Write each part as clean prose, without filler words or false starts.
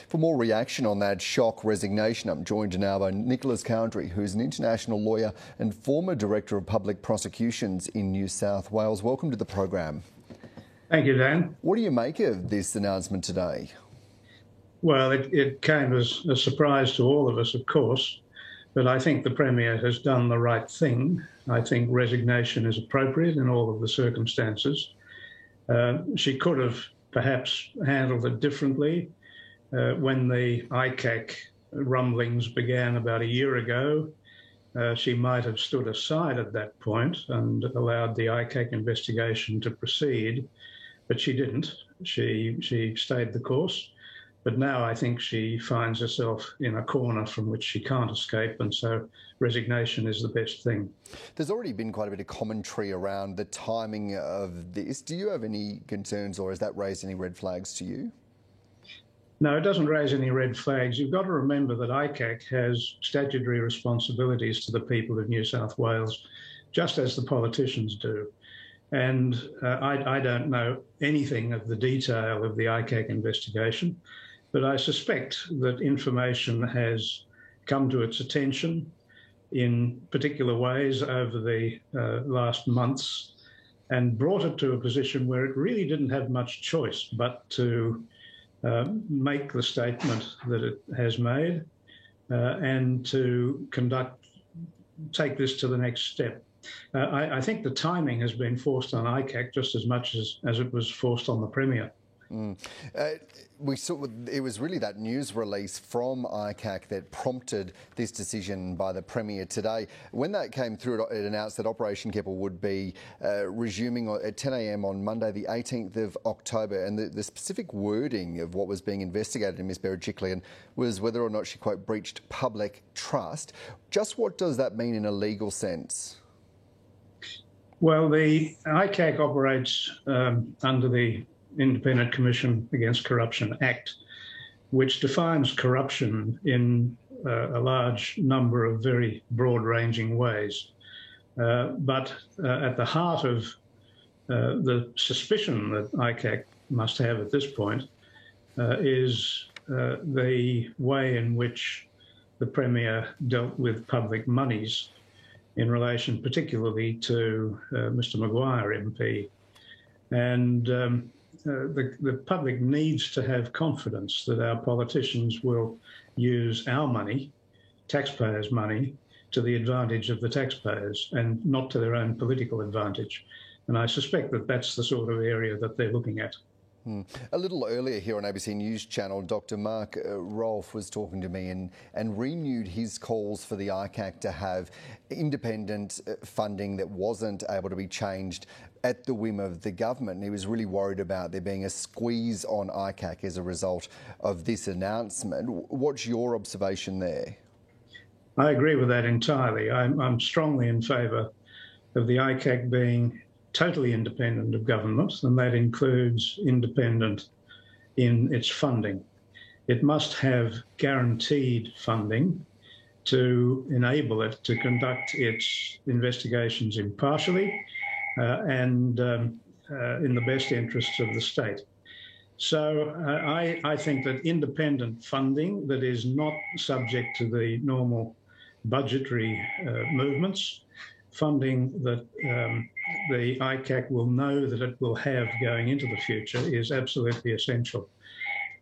For more reaction on that shock resignation, I'm joined now by Nicholas Cowdrey, who's an international lawyer and former Director of Public Prosecutions in New South Wales. Welcome to the program. Thank you, Dan. What do you make of this announcement today? Well, it came as a surprise to all of us, of course, but I think the Premier has done the right thing. I think resignation is appropriate in all of the circumstances. She could have perhaps handled it differently. When the ICAC rumblings began about a year ago, she might have stood aside at that point and allowed the ICAC investigation to proceed, but she didn't. She stayed the course. But now I think she finds herself in a corner from which she can't escape, and so resignation is the best thing. There's already been quite a bit of commentary around the timing of this. Do you have any concerns, or has that raised any red flags to you? No, it doesn't raise any red flags. You've got to remember that ICAC has statutory responsibilities to the people of New South Wales, just as the politicians do. And I don't know anything of the detail of the ICAC investigation, but I suspect that information has come to its attention in particular ways over the last months and brought it to a position where it really didn't have much choice but to make the statement that it has made and to take this to the next step. I think the timing has been forced on ICAC just as much as it was forced on the Premier. We saw it was really that news release from ICAC that prompted this decision by the Premier today. When that came through, it announced that Operation Keppel would be resuming at 10 a.m. on Monday, the 18th of October. And the specific wording of what was being investigated in Ms Berejiklian was whether or not she, quote, breached public trust. Just what does that mean in a legal sense? Well, the ICAC operates under the Independent Commission Against Corruption Act, which defines corruption in a large number of very broad-ranging ways. But at the heart of the suspicion that ICAC must have at this point is the way in which the Premier dealt with public monies in relation particularly to Mr Maguire MP. And the public needs to have confidence that our politicians will use our money, taxpayers' money, to the advantage of the taxpayers and not to their own political advantage. And I suspect that that's the sort of area that they're looking at. A little earlier here on ABC News Channel, Dr Mark Rolfe was talking to me and renewed his calls for the ICAC to have independent funding that wasn't able to be changed at the whim of the government. And he was really worried about there being a squeeze on ICAC as a result of this announcement. What's your observation there? I agree with that entirely. I'm strongly in favour of the ICAC being totally independent of government, and that includes independent in its funding. It must have guaranteed funding to enable it to conduct its investigations impartially and in the best interests of the state. So I think that independent funding that is not subject to the normal budgetary movements, funding that the ICAC will know that it will have going into the future is absolutely essential.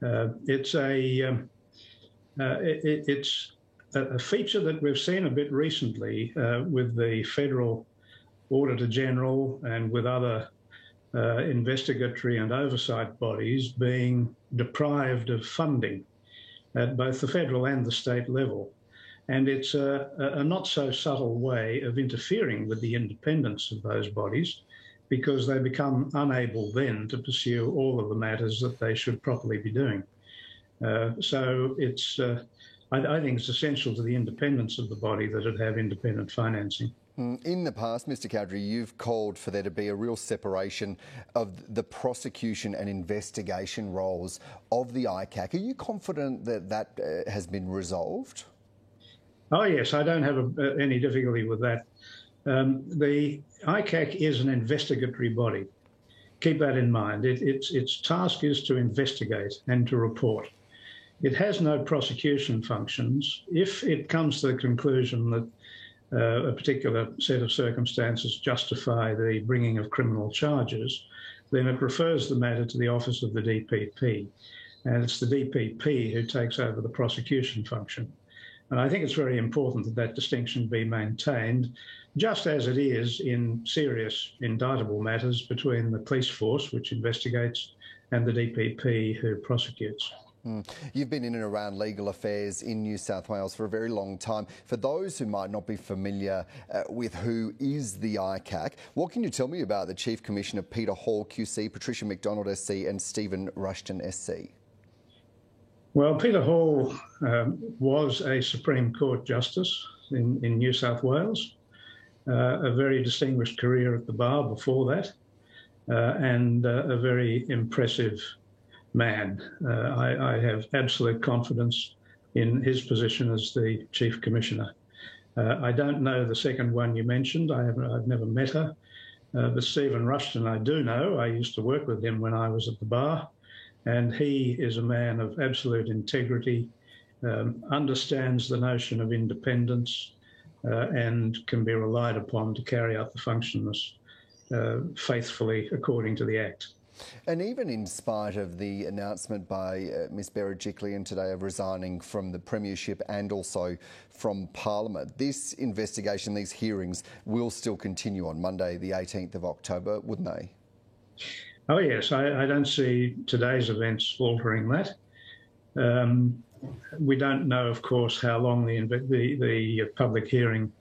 It's a feature that we've seen a bit recently with the Federal Auditor General and with other investigatory and oversight bodies being deprived of funding at both the federal and the state level. And it's a not so subtle way of interfering with the independence of those bodies because they become unable then to pursue all of the matters that they should properly be doing. So it's, I think it's essential to the independence of the body that it have independent financing. In the past, Mr Cowdrey, you've called for there to be a real separation of the prosecution and investigation roles of the ICAC. Are you confident that that has been resolved? Oh, yes, I don't have any difficulty with that. The ICAC is an investigatory body. Keep that in mind. Its task is to investigate and to report. It has no prosecution functions. If it comes to the conclusion that a particular set of circumstances justify the bringing of criminal charges, then it refers the matter to the Office of the DPP. And it's the DPP who takes over the prosecution function. And I think it's very important that that distinction be maintained, just as it is in serious indictable matters between the police force, which investigates, and the DPP, who prosecutes. You've been in and around legal affairs in New South Wales for a very long time. For those who might not be familiar with who is the ICAC, what can you tell me about the Chief Commissioner Peter Hall QC, Patricia McDonald SC and Stephen Rushton SC? Well, Peter Hall was a Supreme Court Justice in New South Wales, a very distinguished career at the bar before that, and a very impressive man. I have absolute confidence in his position as the Chief Commissioner. I don't know the second one you mentioned. I've never met her. But Stephen Rushton I do know. I used to work with him when I was at the bar, and he is a man of absolute integrity, understands the notion of independence, and can be relied upon to carry out the functions faithfully according to the Act. And even in spite of the announcement by Ms Berejiklian today of resigning from the Premiership and also from Parliament, this investigation, these hearings will still continue on Monday the 18th of October, wouldn't they? Oh yes, I don't see today's events altering that. We don't know, of course, how long the public hearing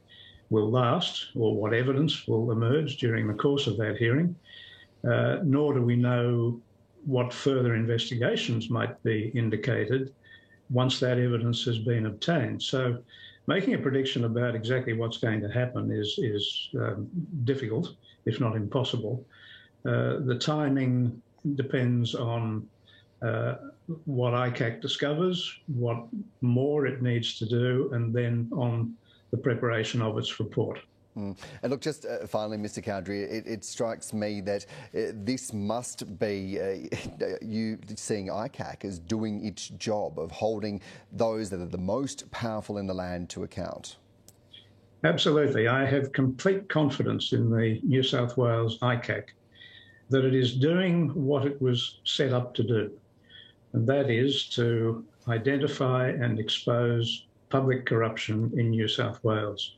will last or what evidence will emerge during the course of that hearing. Nor do we know what further investigations might be indicated once that evidence has been obtained. So making a prediction about exactly what's going to happen is difficult, if not impossible. The timing depends on what ICAC discovers, what more it needs to do, and then on the preparation of its report. And look, just finally, Mr Cowdery, it strikes me that this must be you seeing ICAC as doing its job of holding those that are the most powerful in the land to account. Absolutely. I have complete confidence in the New South Wales ICAC that it is doing what it was set up to do, and that is to identify and expose public corruption in New South Wales.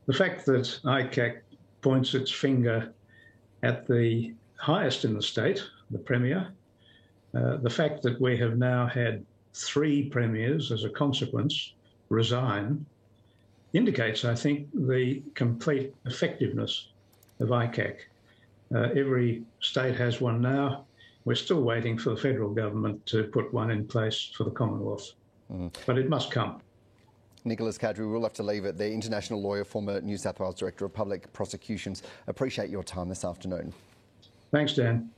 The fact that ICAC points its finger at the highest in the state, the Premier, the fact that we have now had 3 premiers as a consequence resign, indicates, I think, the complete effectiveness of ICAC. Every state has one now. We're still waiting for the federal government to put one in place for the Commonwealth. But it must come. Nicholas Cowdery, we'll have to leave it there. International lawyer, former New South Wales Director of Public Prosecutions. Appreciate your time this afternoon. Thanks, Dan.